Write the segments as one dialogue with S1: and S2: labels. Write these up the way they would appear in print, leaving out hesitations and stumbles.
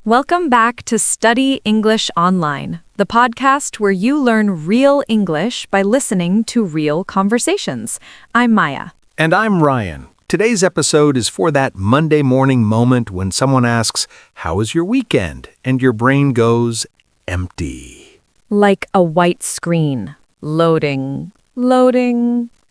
S1: Welcome back to Study English Online, the podcast where you learn real English by listening to real conversations. I'm Maya.
S2: And I'm Ryan. Today's episode is for that Monday morning moment when someone asks, "How was your weekend?" and your brain goes empty.
S1: Like a white screen. Loading,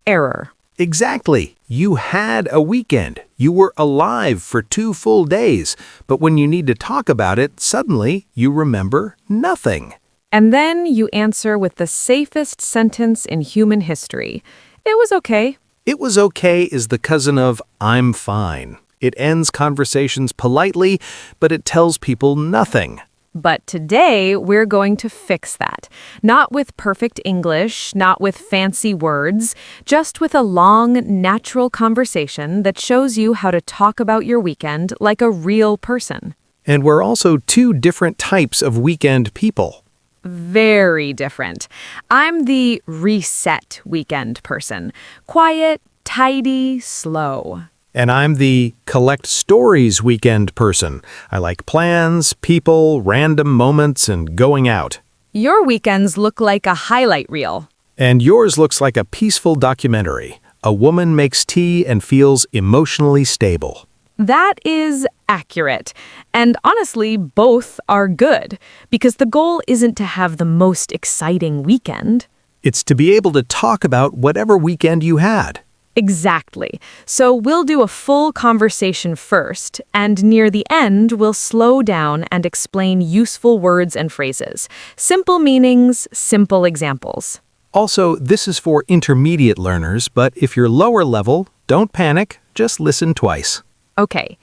S1: error.
S2: Exactly. You had a weekend. You were alive for 2 full days. But when you need to talk about it, suddenly you remember nothing.
S1: And then you answer with the safest sentence in human history. It was okay.
S2: It was okay is the cousin of I'm fine. It ends conversations politely, but it tells people nothing.
S1: But today, we're going to fix that. Not with perfect English, not with fancy words, just with a long, natural conversation that shows you how to talk about your weekend like a real person.
S2: And we're also 2 different types of weekend people.
S1: Very different. I'm the reset weekend person. Quiet, tidy, slow.
S2: And I'm the collect stories weekend person. I like plans, people, random moments, and going out.
S1: Your weekends look like a highlight reel.
S2: And yours looks like a peaceful documentary. A woman makes tea and feels emotionally stable.
S1: That is accurate. And honestly, both are good, because the goal isn't to have the most exciting weekend.
S2: It's to be able to talk about whatever weekend you had.
S1: Exactly. So we'll do a full conversation first, and near the end, we'll slow down and explain useful words and phrases. Simple meanings, simple examples.
S2: Also, this is for intermediate learners, but if you're lower level, don't panic, just listen twice.
S1: Okay,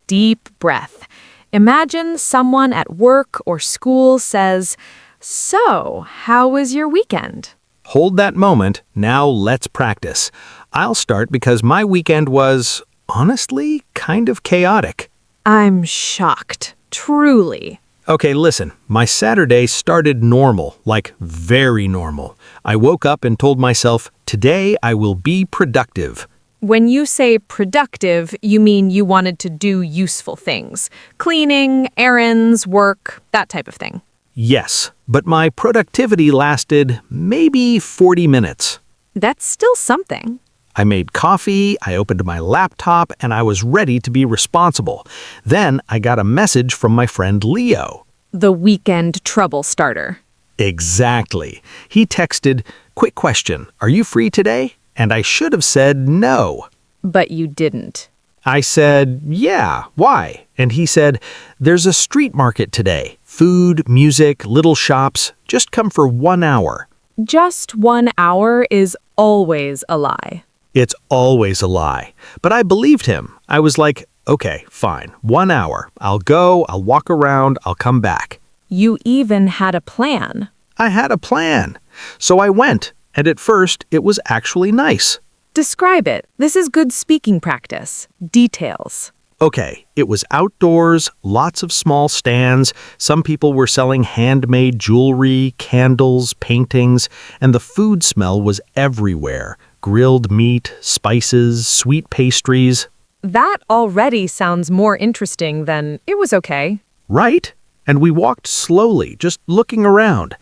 S1: deep breath. Imagine someone at work or school says, "So, how was your weekend?"
S2: Hold that moment, now let's practice. I'll start because my weekend was, honestly, kind of chaotic.
S1: I'm shocked. Truly.
S2: Okay, listen, my Saturday started normal, like very normal. I woke up and told myself, today I will be productive.
S1: When you say productive, you mean you wanted to do useful things. Cleaning, errands, work, that type of thing.
S2: Yes, but my productivity lasted maybe 40 minutes.
S1: That's still something.
S2: I made coffee, I opened my laptop, and I was ready to be responsible. Then I got a message from my friend Leo.
S1: The weekend trouble starter.
S2: Exactly. He texted, "Quick question, are you free today?" And I should have said no.
S1: But you didn't.
S2: I said, "Yeah, why?" And he said, "There's a street market today. Food, music, little shops. Just come for 1 hour."
S1: Just 1 hour is always a lie.
S2: It's always a lie. But I believed him. I was like, okay, fine, 1 hour. I'll go, I'll walk around, I'll come back.
S1: You even had a plan.
S2: I had a plan. So I went, and at first it was actually nice.
S1: Describe it. This is good speaking practice. Details.
S2: Okay, it was outdoors, lots of small stands. Some people were selling handmade jewelry, candles, paintings, and the food smell was everywhere. Grilled meat, spices, sweet pastries.
S1: That already sounds more interesting than it was okay.
S2: Right? And we walked slowly, just looking around.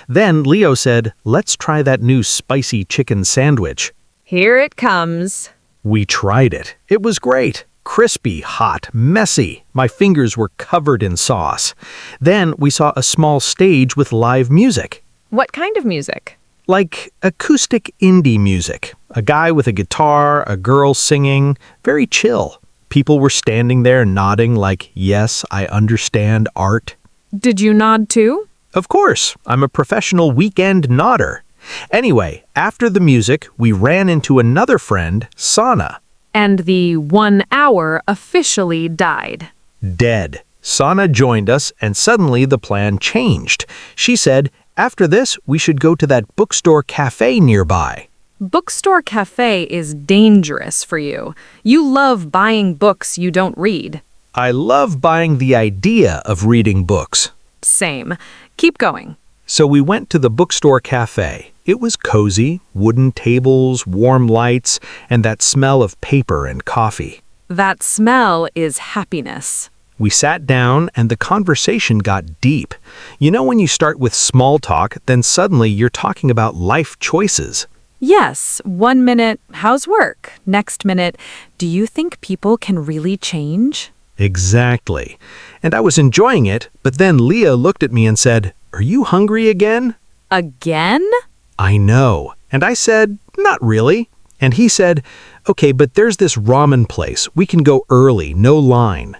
S2: Then Leo said, "Let's try that new spicy chicken sandwich."
S1: Here it comes.
S2: We tried it. It was great. Crispy, hot, messy. My fingers were covered in sauce. Then we saw a small stage with live music.
S1: What kind of music?
S2: Like acoustic indie music. A guy with a guitar, a girl singing. Very chill. People were standing there nodding like, yes, I understand art.
S1: Did you nod too?
S2: Of course, I'm a professional weekend nodder. Anyway, after the music, we ran into another friend, Sana.
S1: And the 1 hour officially died.
S2: Dead. Sana joined us, and suddenly the plan changed. She said, after this, we should go to that bookstore cafe nearby.
S1: Bookstore cafe is dangerous for you. You love buying books you don't read.
S2: I love buying the idea of reading books.
S1: Same. Keep going.
S2: So we went to the bookstore cafe. It was cozy, wooden tables, warm lights, and that smell of paper and coffee.
S1: That smell is happiness.
S2: We sat down and the conversation got deep. You know when you start with small talk, then suddenly you're talking about life choices.
S1: Yes, 1 minute, how's work? Next minute, do you think people can really change?
S2: Exactly. And I was enjoying it, but then Leah looked at me and said, "Are you hungry again?"
S1: Again?
S2: I know. And I said, "Not really." And he said, "Okay, but there's this ramen place. We can go early, no line."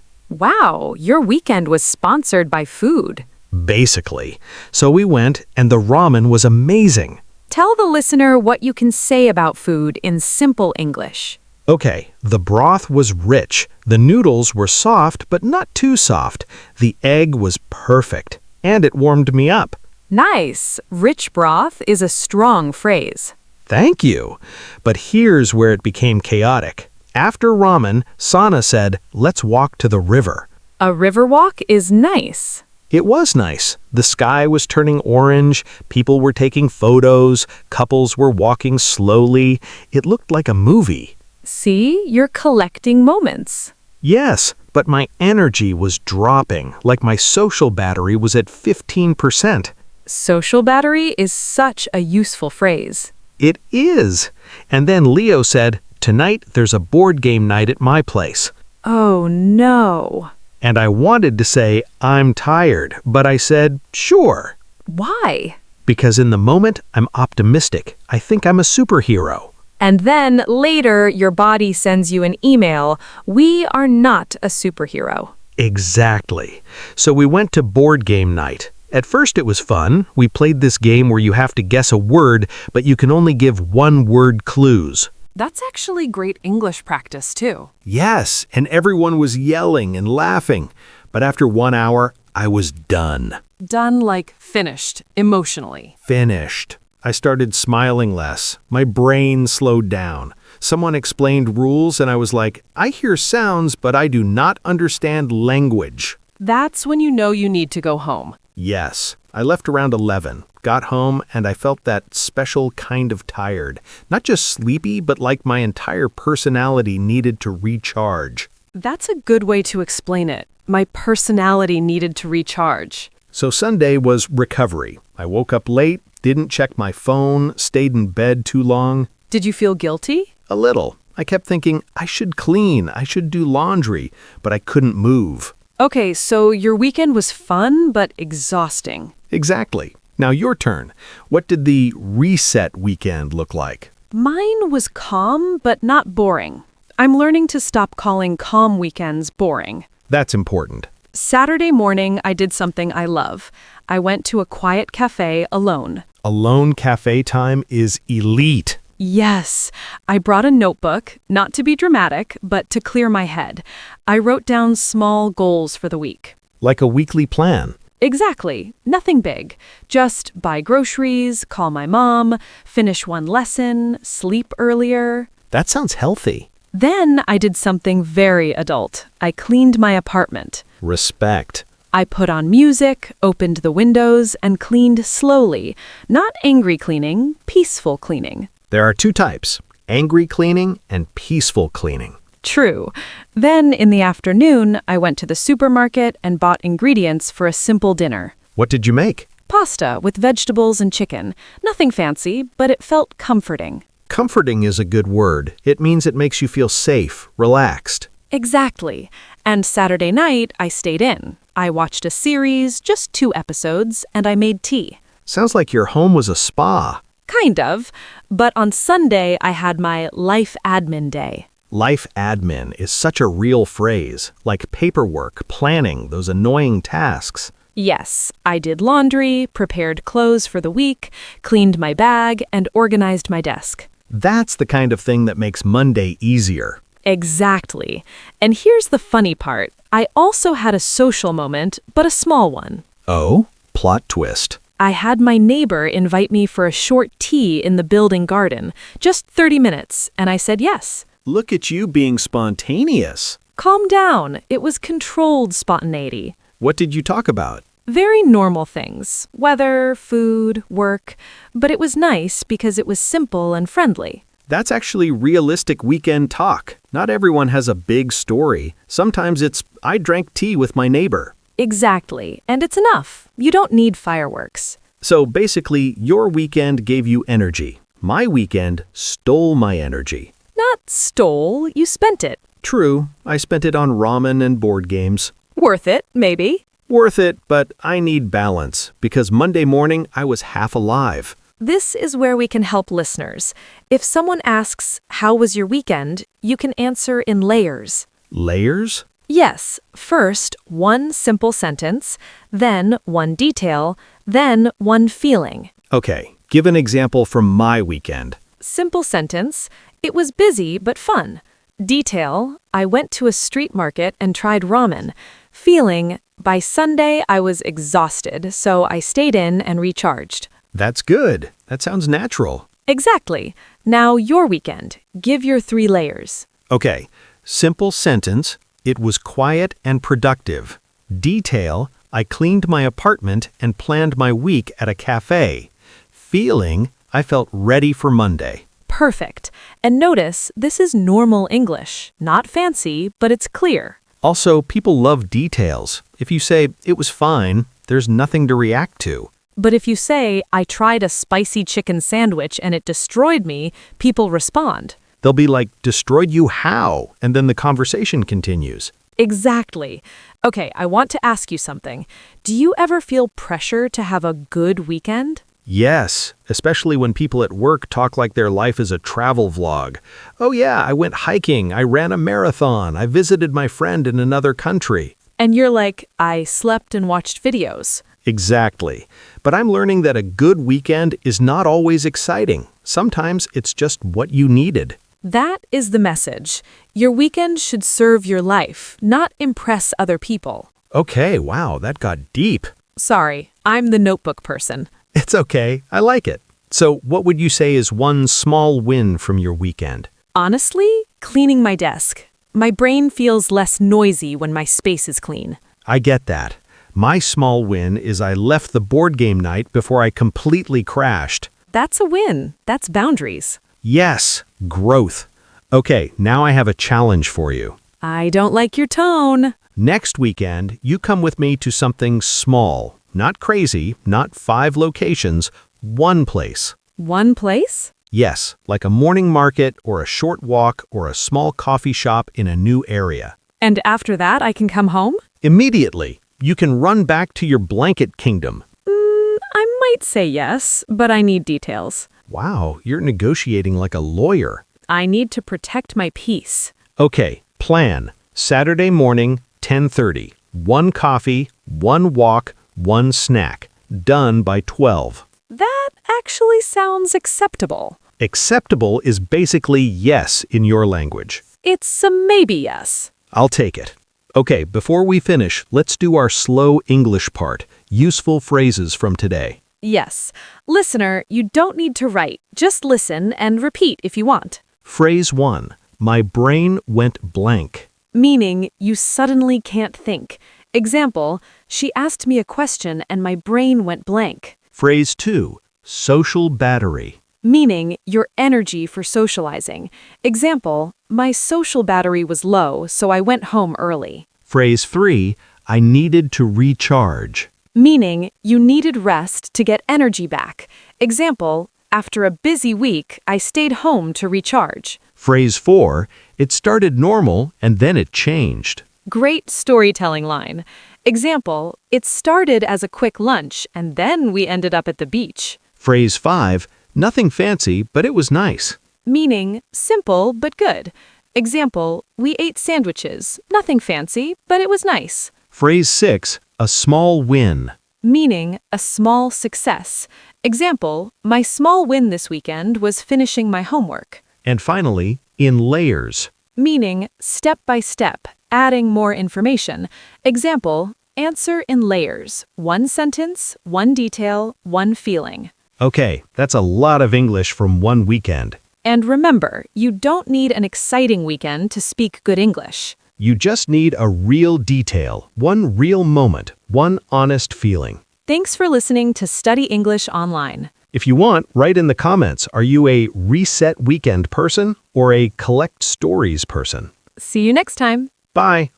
S1: Wow, your weekend was sponsored by food.
S2: Basically. So we went, and the ramen was amazing.
S1: Tell the listener what you can say about food in simple English.
S2: Okay, the broth was rich. The noodles were soft, but not too soft. The egg was perfect. And it warmed me up.
S1: Nice. Rich broth is a strong phrase.
S2: Thank you. But here's where it became chaotic. After ramen, Sana said, "Let's walk to the river."
S1: A river walk is nice.
S2: It was nice. The sky was turning orange, people were taking photos, couples were walking slowly. It looked like a movie.
S1: See, you're collecting moments.
S2: Yes, but my energy was dropping, like my social battery was at 15%.
S1: Social battery is such a useful phrase.
S2: It is. And then Leo said, "Tonight there's a board game night at my place."
S1: Oh no.
S2: And I wanted to say, "I'm tired," but I said, "Sure."
S1: Why?
S2: Because in the moment, I'm optimistic. I think I'm a superhero.
S1: And then later, your body sends you an email. We are not a superhero.
S2: Exactly. So we went to board game night. At first it was fun. We played this game where you have to guess a word, but you can only give one-word clues.
S1: That's actually great English practice, too.
S2: Yes, and everyone was yelling and laughing. But after 1 hour, I was done.
S1: Done like finished, emotionally.
S2: Finished. I started smiling less. My brain slowed down. Someone explained rules and I was like, I hear sounds, but I do not understand language.
S1: That's when you know you need to go home.
S2: Yes. I left around 11, got home, and I felt that special kind of tired. Not just sleepy, but like my entire personality needed to recharge.
S1: That's a good way to explain it. My personality needed to recharge.
S2: So Sunday was recovery. I woke up late, didn't check my phone, stayed in bed too long.
S1: Did you feel guilty?
S2: A little. I kept thinking, I should clean, I should do laundry, but I couldn't move.
S1: Okay, so your weekend was fun but exhausting.
S2: Exactly. Now your turn. What did the reset weekend look like?
S1: Mine was calm but not boring. I'm learning to stop calling calm weekends boring.
S2: That's important.
S1: Saturday morning, I did something I love. I went to a quiet cafe alone.
S2: Alone cafe time is elite.
S1: Yes, I brought a notebook, not to be dramatic, but to clear my head. I wrote down small goals for the week.
S2: Like a weekly plan.
S1: Exactly. Nothing big. Just buy groceries, call my mom, finish one lesson, sleep earlier.
S2: That sounds healthy.
S1: Then I did something very adult. I cleaned my apartment.
S2: Respect.
S1: I put on music, opened the windows, and cleaned slowly. Not angry cleaning, peaceful cleaning.
S2: There are two types, angry cleaning and peaceful cleaning.
S1: True. Then, in the afternoon, I went to the supermarket and bought ingredients for a simple dinner.
S2: What did you make?
S1: Pasta with vegetables and chicken. Nothing fancy, but it felt comforting.
S2: Comforting is a good word. It means it makes you feel safe, relaxed.
S1: Exactly. And Saturday night, I stayed in. I watched a series, just 2 episodes, and I made tea.
S2: Sounds like your home was a spa.
S1: Kind of. But on Sunday, I had my life admin day.
S2: Life admin is such a real phrase, like paperwork, planning, those annoying tasks.
S1: Yes, I did laundry, prepared clothes for the week, cleaned my bag, and organized my desk.
S2: That's the kind of thing that makes Monday easier.
S1: Exactly. And here's the funny part. I also had a social moment, but a small one.
S2: Oh? Plot twist.
S1: I had my neighbor invite me for a short tea in the building garden, just 30 minutes, and I said yes.
S2: Look at you being spontaneous.
S1: Calm down. It was controlled spontaneity.
S2: What did you talk about?
S1: Very normal things. Weather, food, work. But it was nice because it was simple and friendly.
S2: That's actually realistic weekend talk. Not everyone has a big story. Sometimes it's I drank tea with my neighbor.
S1: Exactly, and it's enough. You don't need fireworks.
S2: So basically, your weekend gave you energy. My weekend stole my energy.
S1: Not stole, you spent it.
S2: True, I spent it on ramen and board games.
S1: Worth it, maybe.
S2: Worth it, but I need balance, because Monday morning I was half alive.
S1: This is where we can help listeners. If someone asks, "How was your weekend?" you can answer in layers.
S2: Layers?
S1: Yes, first one simple sentence, then one detail, then one feeling.
S2: Okay, give an example from my weekend.
S1: Simple sentence, it was busy but fun. Detail, I went to a street market and tried ramen. Feeling, by Sunday I was exhausted, so I stayed in and recharged.
S2: That's good. That sounds natural.
S1: Exactly. Now your weekend. Give your 3 layers.
S2: Okay, simple sentence, it was quiet and productive. Detail, I cleaned my apartment and planned my week at a cafe. Feeling, I felt ready for Monday.
S1: Perfect. And notice, this is normal English. Not fancy, but it's clear.
S2: Also, people love details. If you say, it was fine, there's nothing to react to.
S1: But if you say, I tried a spicy chicken sandwich and it destroyed me, people respond.
S2: They'll be like, destroyed you how? And then the conversation continues.
S1: Exactly. Okay, I want to ask you something. Do you ever feel pressure to have a good weekend?
S2: Yes, especially when people at work talk like their life is a travel vlog. Oh yeah, I went hiking, I ran a marathon, I visited my friend in another country.
S1: And you're like, I slept and watched videos.
S2: Exactly. But I'm learning that a good weekend is not always exciting. Sometimes it's just what you needed.
S1: That is the message. Your weekend should serve your life, not impress other people.
S2: Okay, wow, that got deep.
S1: Sorry, I'm the notebook person.
S2: It's okay, I like it. So what would you say is one small win from your weekend?
S1: Honestly, cleaning my desk. My brain feels less noisy when my space is clean.
S2: I get that. My small win is I left the board game night before I completely crashed.
S1: That's a win. That's boundaries.
S2: Yes, growth. Okay, now I have a challenge for you.
S1: I don't like your tone.
S2: Next weekend, you come with me to something small. Not crazy, not 5 locations, one place.
S1: One place?
S2: Yes, like a morning market or a short walk or a small coffee shop in a new area.
S1: And after that, I can come home?
S2: Immediately, you can run back to your blanket kingdom.
S1: I might say yes, but I need details.
S2: Wow, you're negotiating like a lawyer.
S1: I need to protect my peace.
S2: Okay, plan. Saturday morning, 10:30. 1 coffee, 1 walk, 1 snack. Done by 12.
S1: That actually sounds acceptable.
S2: Acceptable is basically yes in your language.
S1: It's a maybe yes.
S2: I'll take it. Okay, before we finish, let's do our slow English part. Useful phrases from today.
S1: Yes. Listener, you don't need to write. Just listen and repeat if you want.
S2: Phrase 1. My brain went blank.
S1: Meaning you suddenly can't think. Example, she asked me a question and my brain went blank.
S2: Phrase 2. Social battery.
S1: Meaning your energy for socializing. Example, my social battery was low, so I went home early.
S2: Phrase 3. I needed to recharge.
S1: Meaning you needed rest to get energy back. Example, after a busy week, I stayed home to recharge.
S2: Phrase 4. It started normal and then it changed.
S1: Great storytelling line. Example, it started as a quick lunch and then we ended up at the beach.
S2: Phrase 5. Nothing fancy, but it was nice.
S1: Meaning simple but good. Example, we ate sandwiches. Nothing fancy, but it was nice.
S2: Phrase 6. A small win.
S1: Meaning a small success. Example, my small win this weekend was finishing my homework.
S2: And finally, in layers.
S1: Meaning step by step, adding more information. Example, answer in layers. 1 sentence, 1 detail, 1 feeling.
S2: Okay, that's a lot of English from one weekend.
S1: And remember, you don't need an exciting weekend to speak good English.
S2: You just need a real detail, one real moment, one honest feeling.
S1: Thanks for listening to Study English Online.
S2: If you want, write in the comments, are you a reset weekend person or a collect stories person?
S1: See you next time.
S2: Bye.